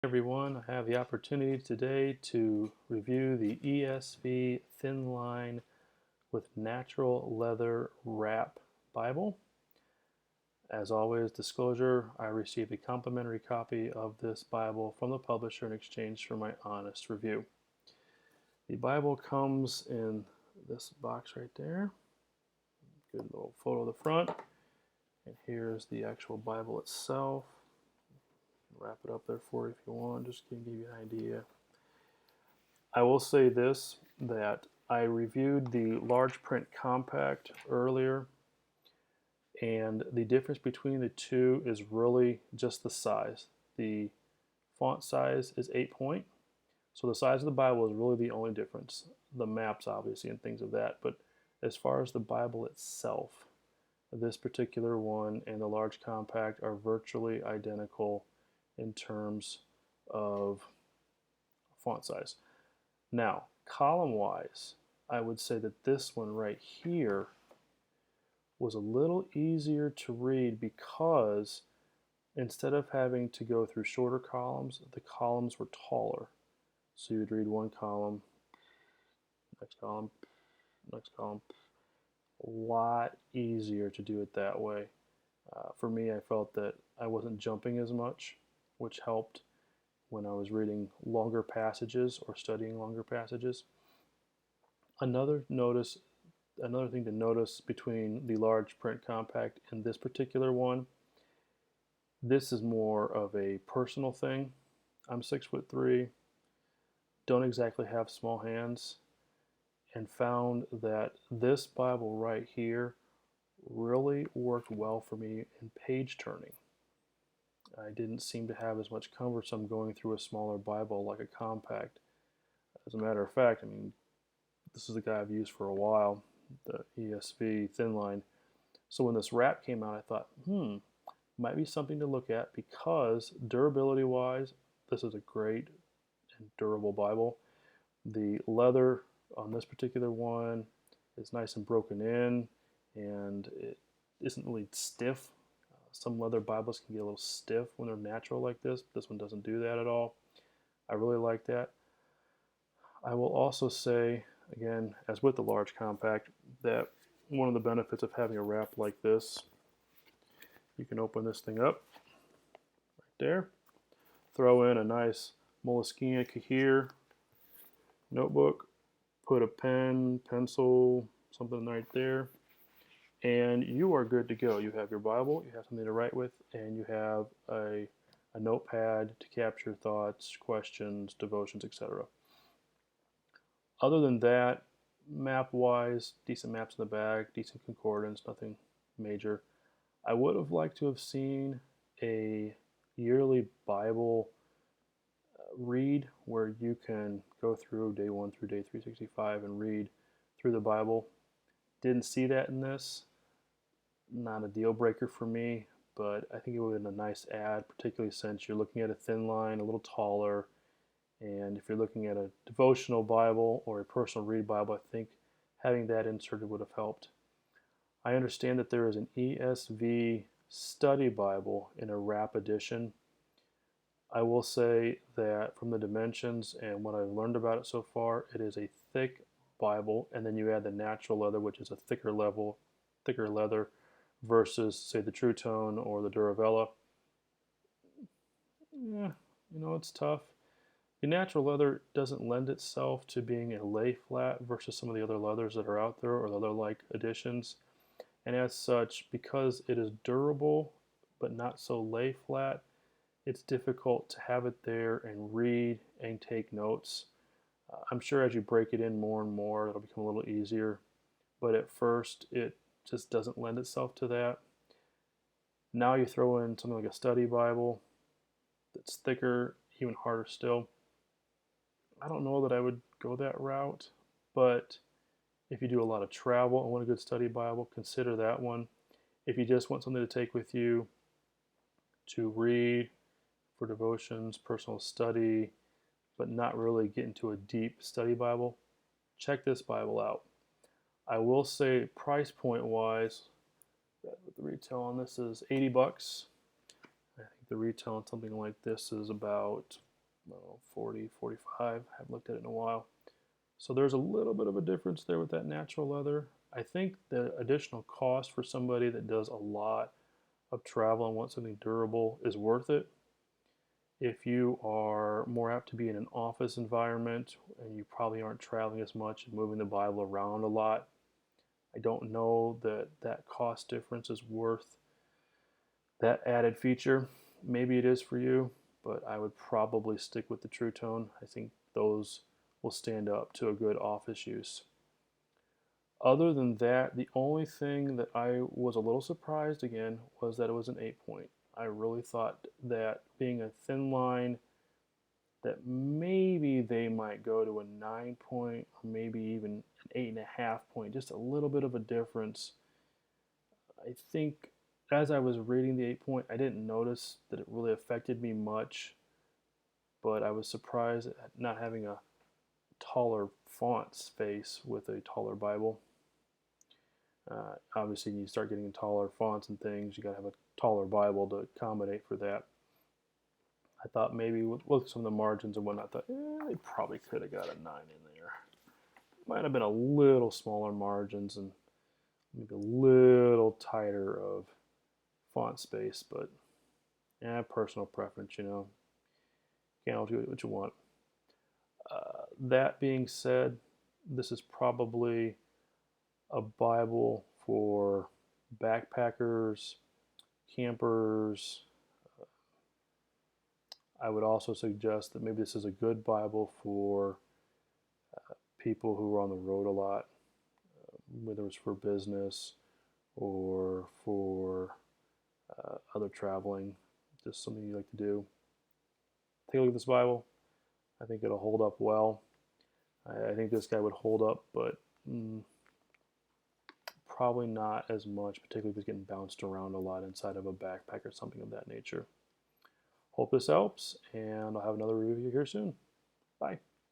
Everyone, I have the opportunity today to review the ESV Thinline with Natural Leather Wrap Bible. As always, disclosure, I received a complimentary copy of this Bible from the publisher in exchange for my honest review. The Bible comes in this box right there. Good little photo of the front. And here's the actual Bible itself. Wrap it up there for you if you want, just to give you an idea. I will say this, that I reviewed the large print compact earlier, and the difference between the two is really just the size. The font size is 8 point, so the size of the Bible is really the only difference. The maps obviously and things of that, but as far as the Bible itself, this particular one and the large compact are virtually identical in terms of font size. Now, column-wise, I would say that this one right here was a little easier to read because instead of having to go through shorter columns, the columns were taller. So you would read one column, next column, next column. A lot easier to do it that way. For me, I felt that I wasn't jumping as much, which helped when I was reading longer passages or studying longer passages. Another thing to notice between the large print compact and this particular one, this is more of a personal thing. I'm 6'3", don't exactly have small hands, and found that this Bible right here really worked well for me in page turning. I didn't seem to have as much cumbersome going through a smaller Bible like a compact. As a matter of fact, I mean, this is the guy I've used for a while, the ESV Thinline. So when this wrap came out, I thought, might be something to look at because durability-wise, this is a great and durable Bible. The leather on this particular one is nice and broken in, and it isn't really stiff. Some leather Bibles can get a little stiff when they're natural like this. This one doesn't do that at all. I really like that. I will also say, again, as with the large compact, that one of the benefits of having a wrap like this, you can open this thing up right there, throw in a nice Moleskine Kahir notebook, put a pen, pencil, something right there, and you are good to go. You have your Bible, you have something to write with, and you have a notepad to capture thoughts, questions, devotions, etc. Other than that, map-wise, decent maps in the back, decent concordance, nothing major. I would have liked to have seen a yearly Bible read where you can go through day 1 through day 365 and read through the Bible. Didn't see that in this. Not a deal breaker for me, but I think it would have been a nice add, particularly since you're looking at a Thinline, a little taller, and if you're looking at a devotional Bible or a personal read Bible, I think having that inserted would have helped. I understand that there is an ESV study Bible in a wrap edition. I will say that from the dimensions and what I've learned about it so far, it is a thick Bible, and then you add the natural leather, which is a thicker leather versus, say, the True Tone or the Duravella. It's tough. The natural leather doesn't lend itself to being a Layflat versus some of the other leathers that are out there or the other like editions. And as such, because it is durable but not so Layflat, it's difficult to have it there and read and take notes. I'm sure as you break it in more and more, it'll become a little easier. But at first, it just doesn't lend itself to that. Now you throw in something like a study Bible that's thicker, even harder still. I don't know that I would go that route, but if you do a lot of travel and want a good study Bible, consider that one. If you just want something to take with you to read for devotions, personal study, but not really get into a deep study Bible, check this Bible out. I will say price point wise, the retail on this is $80. I think the retail on something like this is about I don't know, 40, 45. I haven't looked at it in a while. So there's a little bit of a difference there with that natural leather. I think the additional cost for somebody that does a lot of travel and wants something durable is worth it. If you are more apt to be in an office environment and you probably aren't traveling as much and moving the Bible around a lot, I don't know that that cost difference is worth that added feature. Maybe it is for you, but I would probably stick with the True Tone. I think those will stand up to a good office use. Other than that, the only thing that I was a little surprised again was that it was an 8-point. I really thought that being a thin line, that maybe they might go to a 9-point or maybe even an 8.5-point, just a little bit of a difference. I think as I was reading the 8-point, I didn't notice that it really affected me much, but I was surprised at not having a taller font space with a taller Bible. Obviously, you start getting taller fonts and things, you got to have a taller Bible to accommodate for that. I thought maybe with some of the margins and whatnot, I thought they probably could have got a 9 in there. Might have been a little smaller margins and maybe a little tighter of font space, but personal preference, you know. Can't do what you want. That being said, this is probably a Bible for backpackers, campers. I would also suggest that maybe this is a good Bible for people who are on the road a lot, whether it's for business or for other traveling, just something you like to do. Take a look at this Bible. I think it'll hold up well. I think this guy would hold up, but probably not as much, particularly if it's getting bounced around a lot inside of a backpack or something of that nature. Hope this helps, and I'll have another review here soon. Bye.